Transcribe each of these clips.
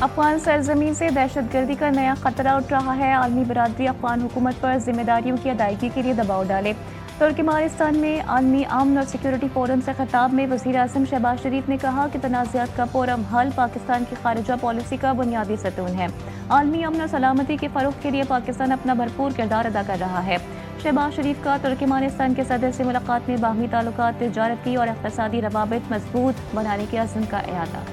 افغان سرزمین سے دہشت گردی کا نیا خطرہ اٹھ رہا ہے۔ عالمی برادری افغان حکومت پر ذمہ داریوں کی ادائیگی کے لیے دباؤ ڈالے۔ ترکمانستان میں عالمی امن اور سیکیورٹی فورم سے خطاب میں وزیر اعظم شہباز شریف نے کہا کہ تنازعات کا پرامن حل پاکستان کی خارجہ پالیسی کا بنیادی ستون ہے۔ عالمی امن اور سلامتی کے فروغ کے لیے پاکستان اپنا بھرپور کردار ادا کر رہا ہے۔ شہباز شریف کا ترکمانستان کے صدر سے ملاقات میں باہمی تعلقات، تجارتی اور اقتصادی روابط مضبوط بنانے کے عزم کا اعادہ۔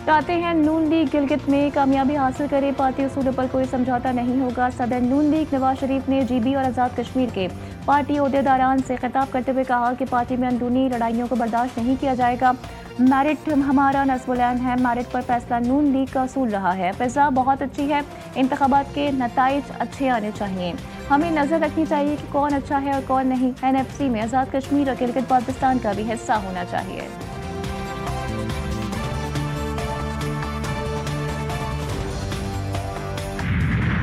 چاہتے ہیں نون لیگ گلگت میں کامیابی حاصل کرے، پارٹی اصولوں پر کوئی سمجھوتہ نہیں ہوگا۔ صدر نون لیگ نواز شریف نے جی بی اور آزاد کشمیر کے پارٹی عہدیداران سے خطاب کرتے ہوئے کہا کہ پارٹی میں اندرونی لڑائیوں کو برداشت نہیں کیا جائے گا۔ میرٹ ہمارا نصب العین ہے، میرٹ پر فیصلہ نون لیگ کا اصول رہا ہے۔ فضا بہت اچھی ہے، انتخابات کے نتائج اچھے آنے چاہیے۔ ہمیں نظر رکھنی چاہیے کہ کون اچھا ہے اور کون نہیں۔ این ایف سی میں آزاد کشمیر اور گلگت بلتستان کا بھی حصہ ہونا چاہیے۔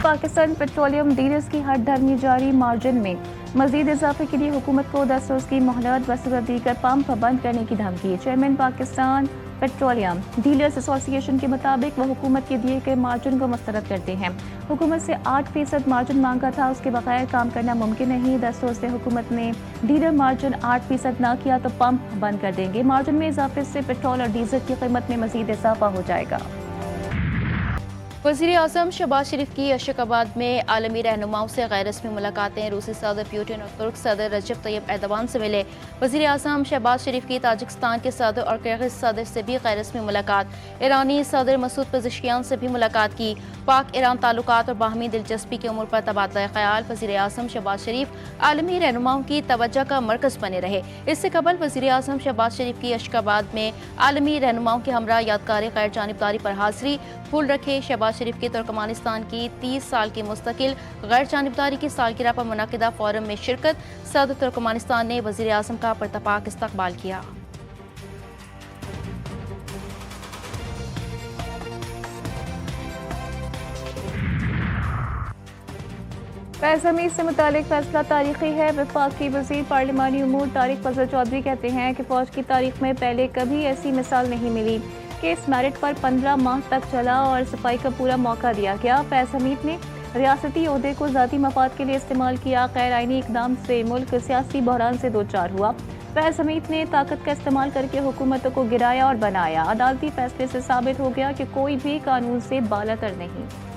پاکستان پیٹرولیم ڈیلرز کی ہٹ دھرمی جاری، مارجن میں مزید اضافے کے لیے حکومت کو 10 روز کی مہلت، بصورت دیگر پمپ بند کرنے کی دھمکی۔ چیئرمین پاکستان پیٹرولیم ڈیلرز ایسوسی ایشن کے مطابق وہ حکومت کے دیے گئے مارجن کو مسترد کرتے ہیں۔ حکومت سے 8% مارجن مانگا تھا، اس کے بغیر کام کرنا ممکن نہیں۔ 10 روز سے حکومت نے ڈیلر مارجن 8% نہ کیا تو پمپ بند کر دیں گے۔ مارجن میں اضافے سے پیٹرول اور ڈیزل کی قیمت میں مزید اضافہ ہو جائے گا۔ وزیر اعظم شہباز شریف کی اشک آباد میں عالمی رہنماؤں سے غیر رسمی ملاقاتیں، روسی صدر پیوٹن اور ترک صدر رجب طیب ایردوان سے ملے۔ وزیر اعظم شہباز شریف کی تاجکستان کے صدر اور کرغز صدر سے بھی غیر رسمی ملاقات، ایرانی صدر مسعود پزشکیان سے بھی ملاقات کی۔ پاک ایران تعلقات اور باہمی دلچسپی کے امور پر تبادلہ خیال۔ وزیر اعظم شہباز شریف عالمی رہنماؤں کی توجہ کا مرکز بنے رہے۔ اس سے قبل وزیر اعظم شہباز شریف کی اشک آباد میں عالمی رہنماؤں کے ہمراہ یادگار غیر جانبداری پر حاضری، پھول رکھے۔ شہباز شریف کے ترکمانستان کی 30 سال کی مستقل غیر جانبداری کی سالگرہ پر منعقدہ فورم میں شرکت۔ صدر ترکمانستان نے وزیر اعظم کا پرتپاک استقبال کیا۔ فیض حمید سے متعلق فیصلہ تاریخی ہے۔ وفاقی وزیر پارلیمانی امور طارق فضل چودھری کہتے ہیں کہ فوج کی تاریخ میں پہلے کبھی ایسی مثال نہیں ملی کہ اس میرٹ پر 15 ماہ تک چلا اور صفائی کا پورا موقع دیا گیا۔ فیض حمید نے ریاستی عہدے کو ذاتی مفاد کے لیے استعمال کیا۔ غیر آئینی اقدام سے ملک سیاسی بحران سے دوچار ہوا۔ فیض حمید نے طاقت کا استعمال کر کے حکومتوں کو گرایا اور بنایا۔ عدالتی فیصلے سے ثابت ہو گیا کہ کوئی بھی قانون سے بالاتر نہیں۔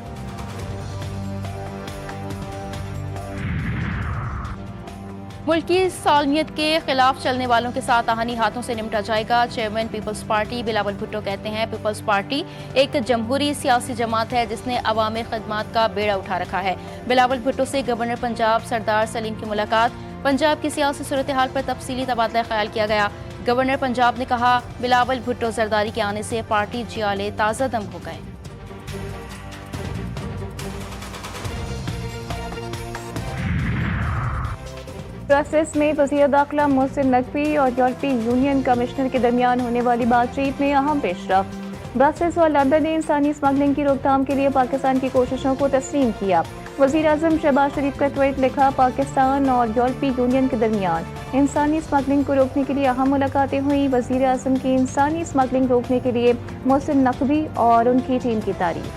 ملک کی سالمیت کے خلاف چلنے والوں کے ساتھ آہنی ہاتھوں سے نمٹا جائے گا۔ Chairman Peoples Party Bilawal Bhutto کہتے ہیں پیپلز پارٹی ایک جمہوری سیاسی جماعت ہے جس نے عوامی خدمات کا بیڑا اٹھا رکھا ہے۔ بلاول بھٹو سے گورنر پنجاب سردار سلیم کی ملاقات، پنجاب کی سیاسی صورتحال پر تفصیلی تبادلہ خیال کیا گیا۔ گورنر پنجاب نے کہا بلاول بھٹو زرداری کے آنے سے پارٹی جیالے تازہ دم ہو گئے۔ برسلز میں وزیر داخلہ محسن نقوی اور یورپی یونین کمشنر کے درمیان ہونے والی بات چیت میں اہم پیش رفت۔ برسلز اور لندن نے انسانی اسمگلنگ کی روک تھام کے لیے پاکستان کی کوششوں کو تسلیم کیا۔ وزیر اعظم شہباز شریف کا ٹویٹ لکھا، پاکستان اور یورپی یونین کے درمیان انسانی اسمگلنگ کو روکنے کے لیے اہم ملاقاتیں ہوئیں۔ وزیر اعظم کی انسانی اسمگلنگ روکنے کے لیے محسن نقوی اور ان کی ٹیم کی تعریف۔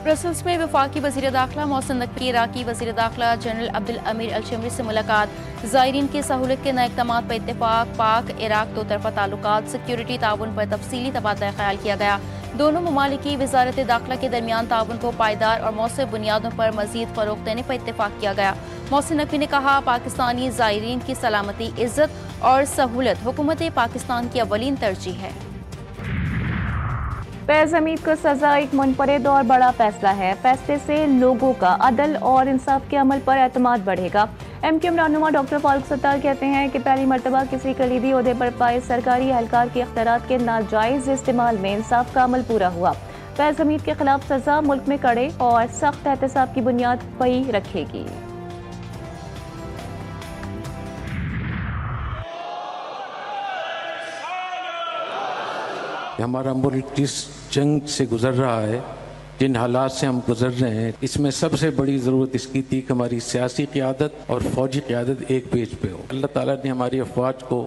برسلز میں وفاقی وزیر داخلہ محسن نقوی، عراقی وزیر داخلہ جنرل عبدالامیر الشمری سے ملاقات، زائرین کی سہولت کے نئے اقدامات پر اتفاق، پاک عراق دو طرفہ تعلقات، سیکیورٹی تعاون پر تفصیلی تبادلہ خیال کیا گیا۔ دونوں ممالک کی وزارت داخلہ کے درمیان تعاون کو پائیدار اور مؤثر بنیادوں پر مزید فروغ دینے پر اتفاق کیا گیا۔ محسن نقوی نے کہا پاکستانی زائرین کی سلامتی، عزت اور سہولت حکومت پاکستان کی اولین ترجیح ہے۔ فیض حمید کو سزا ایک منفرد اور بڑا فیصلہ ہے۔ فیصلے سے لوگوں کا عدل اور انصاف کے عمل پر اعتماد بڑھے گا۔ ایم کیو ایم رہنما ڈاکٹر فاروق ستار کہتے ہیں کہ پہلی مرتبہ کسی کلیدی عہدے پر فائز سرکاری اہلکار کے اختیارات کے ناجائز استعمال میں انصاف کا عمل پورا ہوا۔ فیض حمید کے خلاف سزا ملک میں کڑے اور سخت احتساب کی بنیاد پئی رکھے گی۔ ہمارا ملک جس جنگ سے گزر رہا ہے، جن حالات سے ہم گزر رہے ہیں، اس میں سب سے بڑی ضرورت اس کی تھی کہ ہماری سیاسی قیادت اور فوجی قیادت ایک پیج پہ ہو۔ اللہ تعالیٰ نے ہماری افواج کو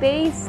23